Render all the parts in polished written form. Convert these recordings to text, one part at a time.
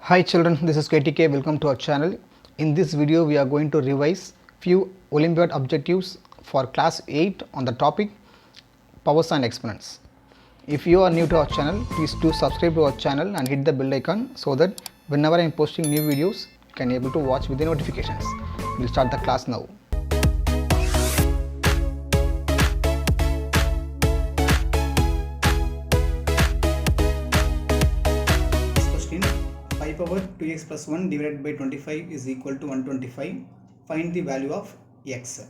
Hi children, this is KTK. Welcome to our channel. In this video, we are going to revise few Olympiad objectives for class 8 on the topic powers and exponents. If you are new to our channel, please do subscribe to our channel and hit the bell icon so that whenever I am posting new videos, you can able to watch with the notifications. We'll start the class now. Question: 5 power 2x plus 1 divided by 25 is equal to 125. Find the value of x.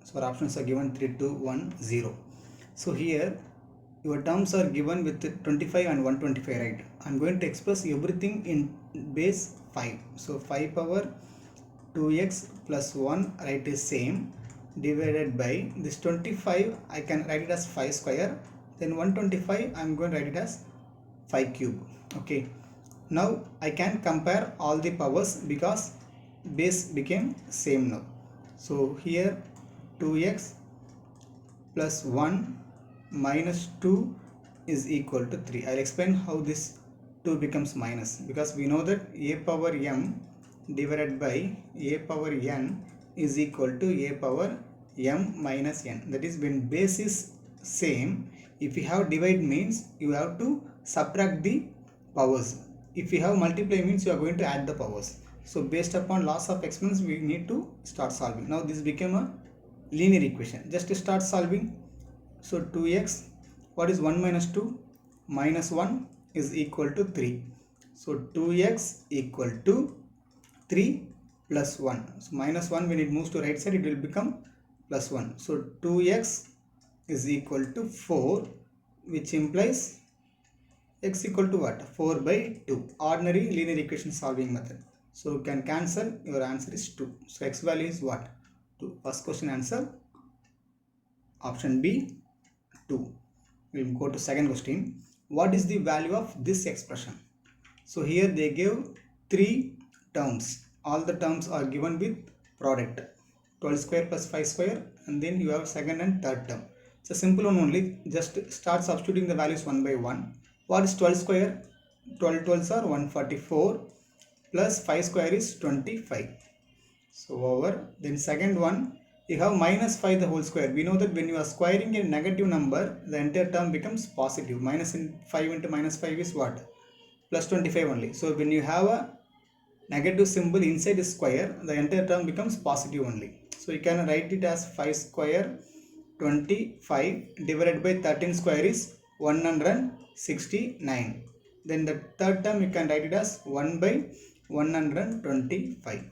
So our options are given 3, 2, 1, 0. So here your terms are given with 25 and 125, right? I'm going to express everything in base 5. So 5 power 2x plus 1, write is same, divided by this 25, I can write it as 5 square, then 125 I'm going to write it as 5 cube. Okay, now I can compare all the powers because base became same now. So here 2x plus 1 minus 2 is equal to 3. I'll explain how this 2 becomes minus, because we know that a power m divided by a power n is equal to a power m minus n. That is, when base is same, if you have divide means you have to subtract the powers. If you have multiply means you are going to add the powers. So based upon laws of exponents, we need to start solving. Now this became a linear equation. Just to start solving. So 2x, what is 1 minus 2? Minus 1 is equal to 3. So 2x equal to 3 plus 1. So minus 1, when it moves to right side, it will become plus 1. So 2x is equal to 4, which implies x equal to what? 4 by 2. Ordinary linear equation solving method. So you can cancel, your answer is 2. So x value is what? 2. First question answer, option B, 2. We will go to second question. What is the value of this expression? So here they gave 3 terms. All the terms are given with product. 12 square plus 5 square, and then you have second and third term. It's a simple one only. Just start substituting the values one by one. What is 12 square? 12 12s are 144 plus 5 square is 25. So over. Then second one, you have minus 5 the whole square. We know that when you are squaring a negative number, the entire term becomes positive. Minus 5 into minus 5 is what? Plus 25 only. So when you have a negative symbol inside the square, the entire term becomes positive only. So you can write it as 5 square 25 divided by 13 square is 169. Then the third term you can write it as 1 by 125.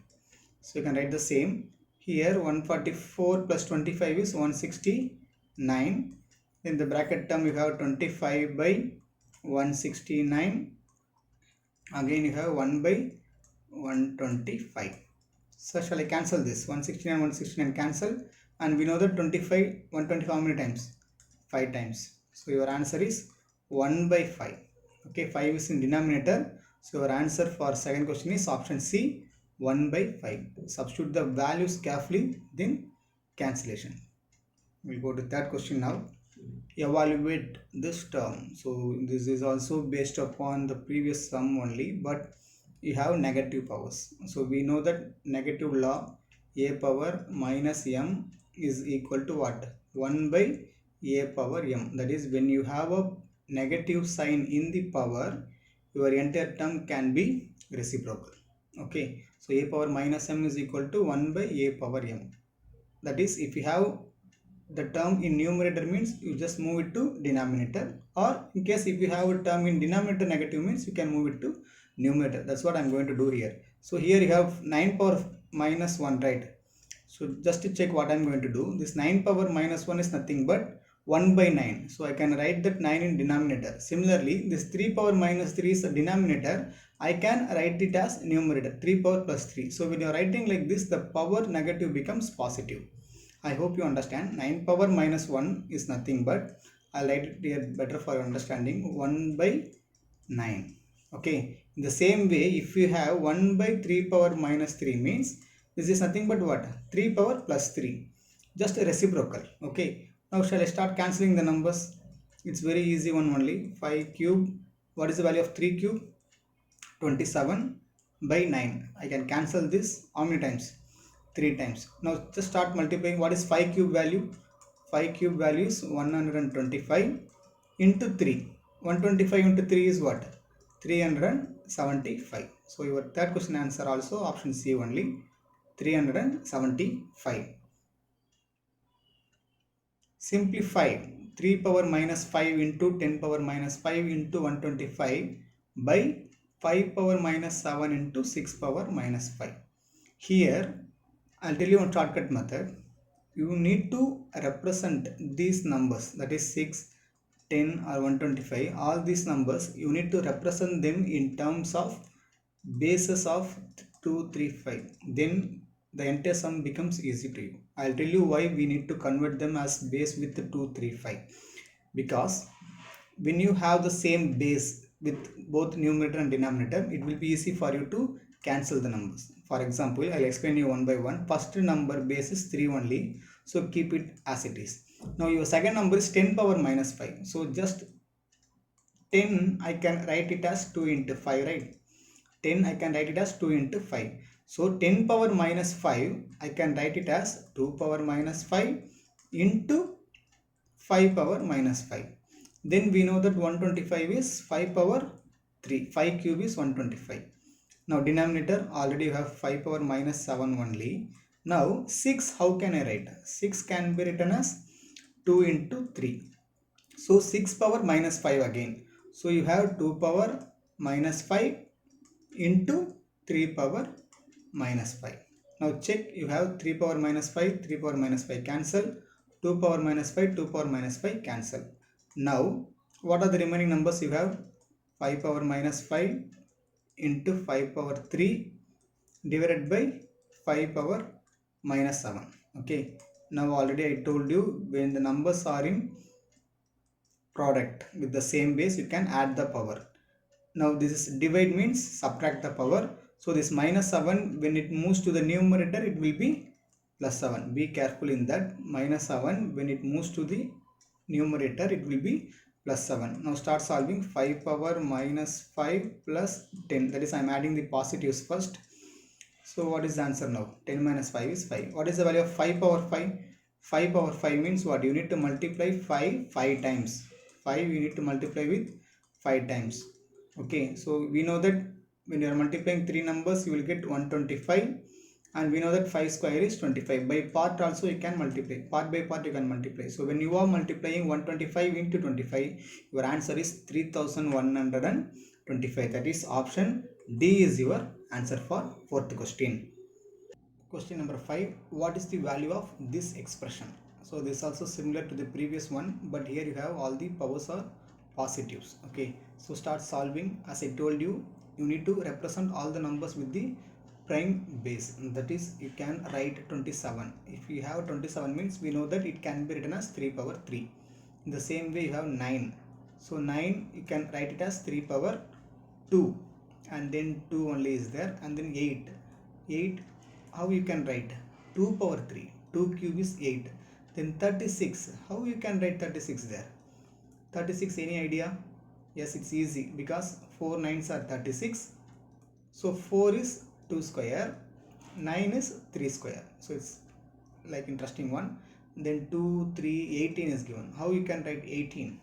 So you can write the same. Here 144 plus 25 is 169. In the bracket term you have 25 by 169. Again you have 1 by 125. So shall I cancel this? 169 169 cancel, and we know that 25 125 how many times? 5 times. So your answer is 1 by 5. Okay, 5 is in denominator. So your answer for second question is option C, 1 by 5. Substitute the values carefully, then cancellation. We'll go to third question now. Evaluate this term. So this is also based upon the previous sum only, but you have negative powers. So we know that negative law, a power minus m is equal to what? 1 by a power m. That is, when you have a negative sign in the power, your entire term can be reciprocal. Okay, so a power minus m is equal to 1 by a power m. That is, if you have the term in numerator means you just move it to denominator, or in case if you have a term in denominator negative means you can move it to numerator. That's what I'm going to do here. So here you have 9 power minus 1, right? So just to check what I'm going to do, this 9 power minus 1 is nothing but 1 by 9. So I can write that 9 in denominator. Similarly, this 3 power minus 3 is a denominator. I can write it as numerator, 3 power plus 3. So when you're writing like this, the power negative becomes positive. I hope you understand. 9 power minus 1 is nothing but, I'll write it here better for your understanding, 1 by 9. Okay. In the same way, if you have 1 by 3 power minus 3 means this is nothing but what? 3 power plus 3. Just a reciprocal. Okay. Now shall I start cancelling the numbers? It's very easy one only. 5 cube. What is the value of 3 cube? 27 by 9. I can cancel this how many times? 3 times. Now just start multiplying. What is 5 cube value? 5 cube value is 125 into 3. 125 into 3 is what? 375. So your third question answer also option C only, 375. Simplify 3 power minus 5 into 10 power minus 5 into 125 by 5 power minus 7 into 6 power minus 5. Here I'll tell you one shortcut method. You need to represent these numbers, that is 6, 10 or 125. All these numbers you need to represent them in terms of bases of 2, 3, 5. Then the entire sum becomes easy to you. I'll tell you why we need to convert them as base with 2, 3, 5. Because when you have the same base with both numerator and denominator, it will be easy for you to cancel the numbers. For example, I'll explain you one by one. First number base is 3 only, so keep it as it is. Now your second number is 10 power minus 5, so just 10 I can write it as 2 into 5, right? 10 I can write it as 2 into 5. So 10 power minus 5 I can write it as 2 power minus 5 into 5 power minus 5. Then we know that 125 is 5 power 3. 5 cube is 125. Now denominator already you have 5 power minus 7 only. Now 6 how can I write? 6 can be written as 2 into 3. So 6 power minus 5 again. So you have 2 power minus 5 into 3 power minus 5. Now check, you have 3 power minus 5, 3 power minus 5 cancel, 2 power minus 5, 2 power minus 5 cancel. Now what are the remaining numbers you have? 5 power minus 5 into 5 power 3 divided by 5 power minus 7. Okay, now already I told you when the numbers are in product with the same base you can add the power. Now this is divide means subtract the power. So this minus 7 when it moves to the numerator it will be plus 7. Be careful in that. Minus 7 when it moves to the numerator it will be plus 7. Now start solving. 5 power minus 5 plus 10. That is I am adding the positives first. So what is the answer now? 10 minus 5 is 5. What is the value of 5 power 5? 5 power 5 means what? You need to multiply 5 times. 5 you need to multiply with 5 times. Okay, so we know that when you are multiplying 3 numbers you will get 125, and we know that 5 square is 25. By part also you can multiply. Part by part you can multiply. So when you are multiplying 125 into 25, your answer is 3125. That is option D is your answer for fourth question. Question number 5. What is the value of this expression? So this is also similar to the previous one, but here you have all the powers are positives. Okay, so start solving. As I told you, you need to represent all the numbers with the prime base. That is, you can write 27. If you have 27 means we know that it can be written as 3 power 3. In the same way you have 9. So 9 you can write it as 3 power 2, and then 2 only is there, and then 8. 8 how you can write? 2 power 3. 2 cube is 8. Then 36. How you can write 36 there? 36, any idea? Yes, it's easy because 4 9s are 36. So 4 is 2 square. 9 is 3 square. So it's like interesting one. Then 2, 3, 18 is given. How you can write 18?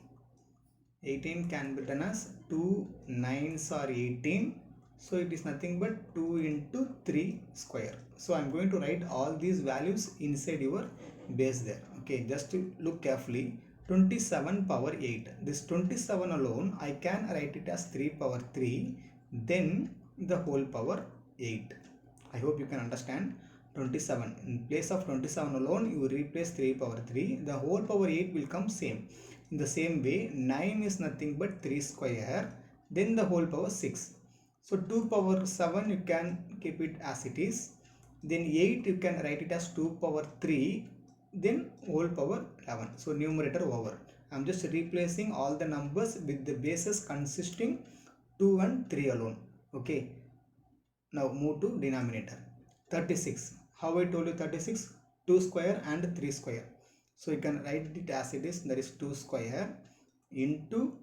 18 can be written as 2 9s are 18. So it is nothing but 2 into 3 square. So I am going to write all these values inside your base there. Okay, just to look carefully. 27 power 8. This 27 alone I can write it as 3 power 3, then the whole power 8. I hope you can understand. 27 in place of 27 alone you replace 3 power 3, the whole power 8 will come same. In the same way 9 is nothing but 3 square, then the whole power 6. So 2 power 7 you can keep it as it is, then 8 you can write it as 2 power 3, then whole power 11. So numerator over. I am just replacing all the numbers with the bases consisting 2 and 3 alone. Okay, now move to denominator. 36. How I told you 36? 2 square and 3 square. So you can write it as it is, that is 2 square into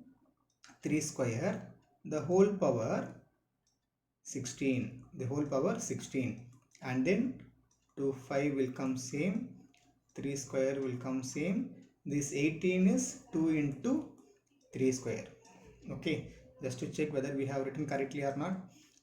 3 square, the whole power 16, the whole power 16, and then 2 5 will come same, 3 square will come same. This 18 is 2 into 3 square. Okay, just to check whether we have written correctly or not.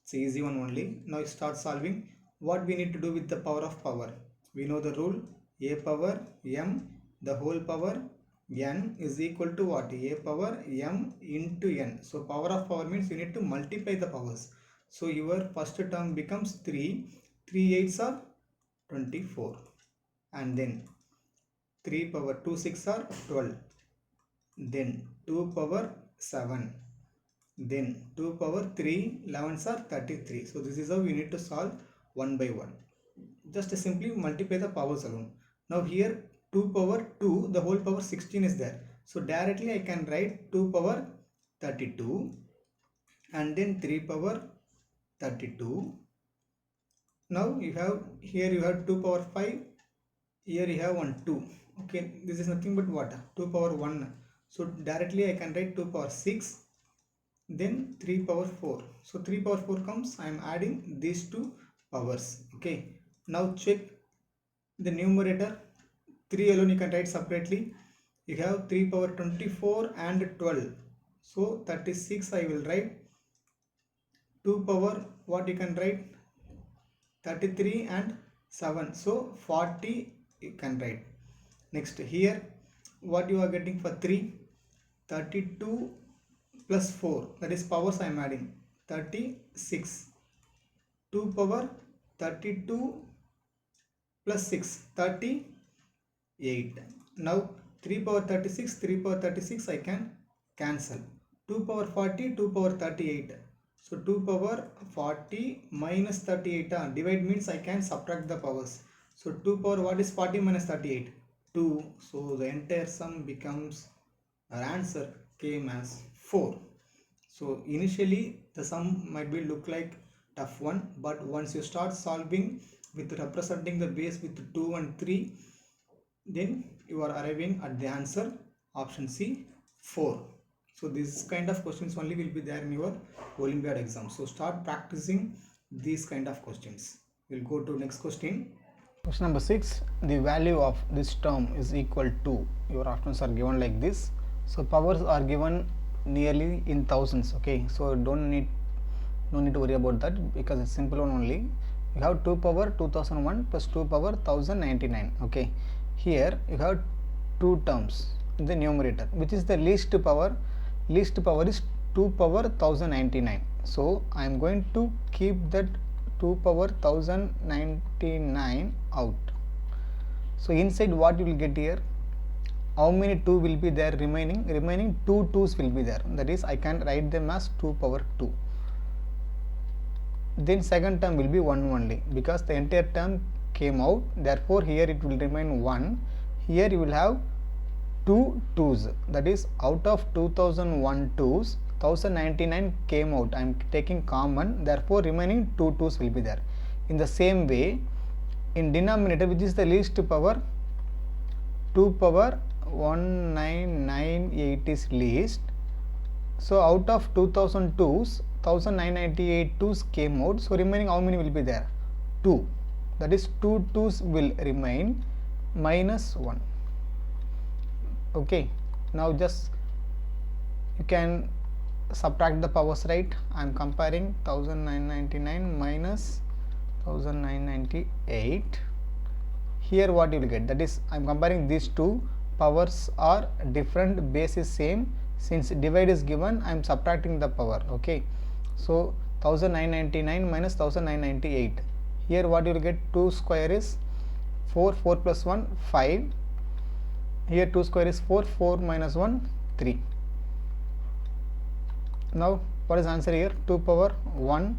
It's an easy one only. Now start solving. What we need to do with the power of power? We know the rule, a power m the whole power n is equal to what? A power m into n. So power of power means you need to multiply the powers. So your first term becomes 3, 3 8s are 24, and then 3 power 2 6 are 12, then 2 power 7, then 2 power 3 11s are 33. So this is how we need to solve one by one. Just simply multiply the powers alone. Now here 2 power 2, the whole power 16 is there. So directly I can write 2 power 32 and then 3 power 32. Now you have here you have 2 power 5, here you have 1 2. Okay, this is nothing but what? 2 power 1. So directly I can write 2 power 6, then 3 power 4. So 3 power 4 comes, I am adding these two powers. Okay, now check the numerator. 3 alone you can write separately. You have 3 power 24 and 12. So 36 I will write. 2 power what you can write? 33 and 7. So 40 you can write. Next here what you are getting for 3? 32 plus 4, that is powers I am adding, 36. 2 power 32 plus 6, 38. Now 3 power 36, 3 power 36 I can cancel. 2 power 40, 2 power 38. So 2 power 40 minus 38. Divide means I can subtract the powers. So 2 power what is 40 minus 38? 2. So the entire sum becomes, our answer came as 4. So initially the sum might be look like tough one, but once you start solving with representing the base with 2 and 3, then you are arriving at the answer option C, 4. So this kind of questions only will be there in your Olympiad exam. So start practicing these kind of questions. We'll go to next question. Question number 6. The value of this term is equal to, your options are given like this. So powers are given nearly in thousands. Okay, so no need to worry about that because it's simple one only. You have 2 power 2001 plus 2 power 1099. Okay, here you have two terms in the numerator, which is the least power. Least power is 2 power 1099. So I am going to keep that 2 power 1099 out. So inside what you will get here? How many 2 will be there remaining? Remaining 2 2's will be there. That is, I can write them as 2 power 2. Then second term will be 1 only because the entire term came out. Therefore here it will remain 1. Here you will have 2 2's. That is, out of 2001 2's, 1099 came out. I am taking common. Therefore remaining 2 2's will be there. In the same way, in denominator, which is the least power, 2 power 1998 is least. So out of 2002's, 1998 2's came out. So remaining how many will be there? 2. That is 2 2's will remain minus 1. Okay, now just you can subtract the powers, right? I am comparing 1999 minus 1998. Here what you will get, that is, I am comparing these two. Powers are different, base is same. Since divide is given, I am subtracting the power. Okay, so 1999 minus 1998. Here what you will get, 2 square is 4, 4 plus 1 5. Here 2 square is 4, 4 minus 1 3. Now what is answer here? 2 power 1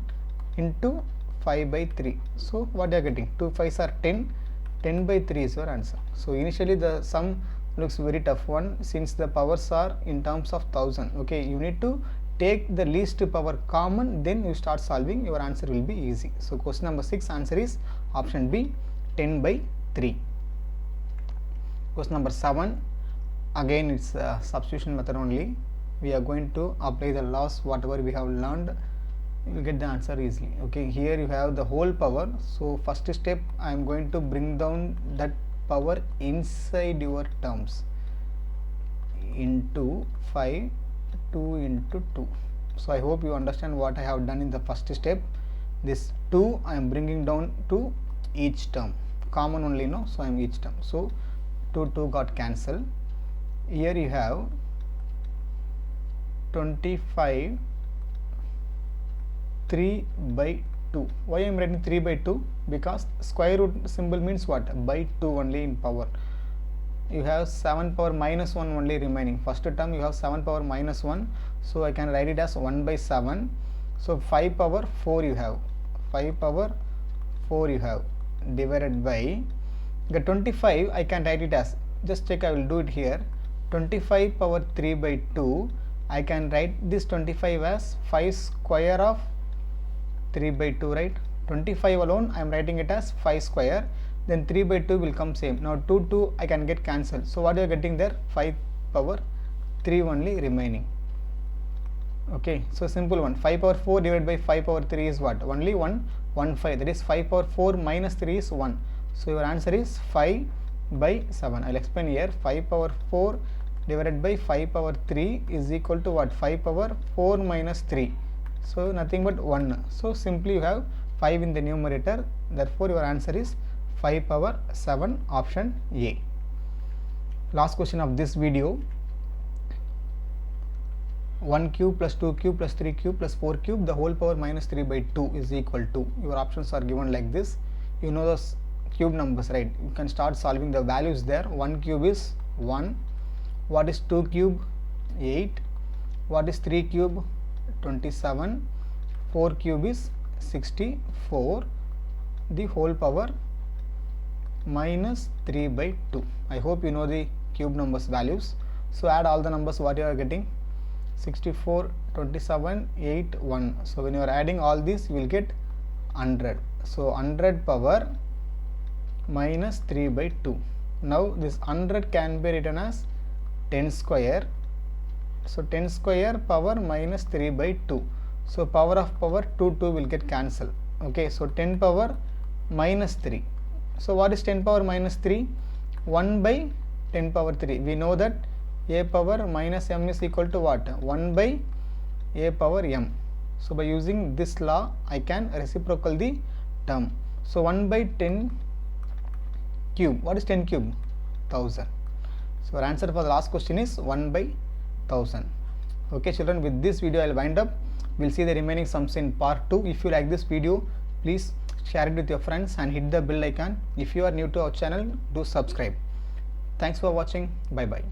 into 5 by 3. So what you are getting? 2 5's are 10. 10 by 3 is your answer. So initially the sum looks very tough one since the powers are in terms of 1000. Okay, you need to take the least power common, then you start solving, your answer will be easy. So question number 6 answer is option B, 10 by 3. Question number 7, again it's a substitution method only. We are going to apply the laws whatever we have learned you will get the answer easily. Okay, here you have the whole power. So first step, I am going to bring down that power inside your terms into 5, 2 into 2. So I hope you understand what I have done in the first step. This 2 I am bringing down to each term, common only, no, so I am each term. So 2 got cancelled. Here you have 25 3 by 2. Why I am writing 3 by 2? Because square root symbol means what? By 2 only in power. You have 7 power minus 1 only remaining. First term you have 7 power minus 1. So I can write it as 1 by 7. So 5 power 4 you have. 5 power 4 you have divided by the 25. I can write it as, just check, I will do it here. 25 power 3 by 2. I can write this 25 as 5 square of 3 by 2, right? 25 alone I am writing it as 5 square, then 3 by 2 will come same. Now 2 I can get cancelled. So what you are getting there? 5 power 3 only remaining. Okay, so simple one. 5 power 4 divided by 5 power 3 is what? Only 1, 1, 5. That is 5 power 4 minus 3 is 1. So your answer is 5 by 7. I will explain here. 5 power 4 divided by 5 power 3 is equal to what? 5 power 4 minus 3. So nothing but 1. So simply you have 5 in the numerator. Therefore your answer is 5 power 7, option A. Last question of this video. 1 cube plus 2 cube plus 3 cube plus 4 cube the whole power minus 3 by 2 is equal to. Your options are given like this. You know those cube numbers, right? You can start solving the values there. 1 cube is 1. What is 2 cube? 8. What is 3 cube? 27. 4 cube is 64. The whole power minus 3 by 2. I hope you know the cube numbers values. So add all the numbers what you are getting. 64, 27, 8, 1. So when you are adding all these, you will get 100. So 100 power minus 3 by 2. Now this 100 can be written as 10 square. So 10 square power minus 3 by 2. So power of power 2 will get cancelled. Okay, so 10 power minus 3. So what is 10 power minus 3? 1 by 10 power 3. We know that a power minus m is equal to what? 1 by a power m. So by using this law, I can reciprocal the term. So 1 by 10 cube. What is 10 cube? 1000. So our answer for the last question is 1 by 1000. Okay children, with this video I will wind up. We will see the remaining sums in part 2. If you like this video, please share it with your friends and hit the bell icon. If you are new to our channel, do subscribe. Thanks for watching. Bye bye.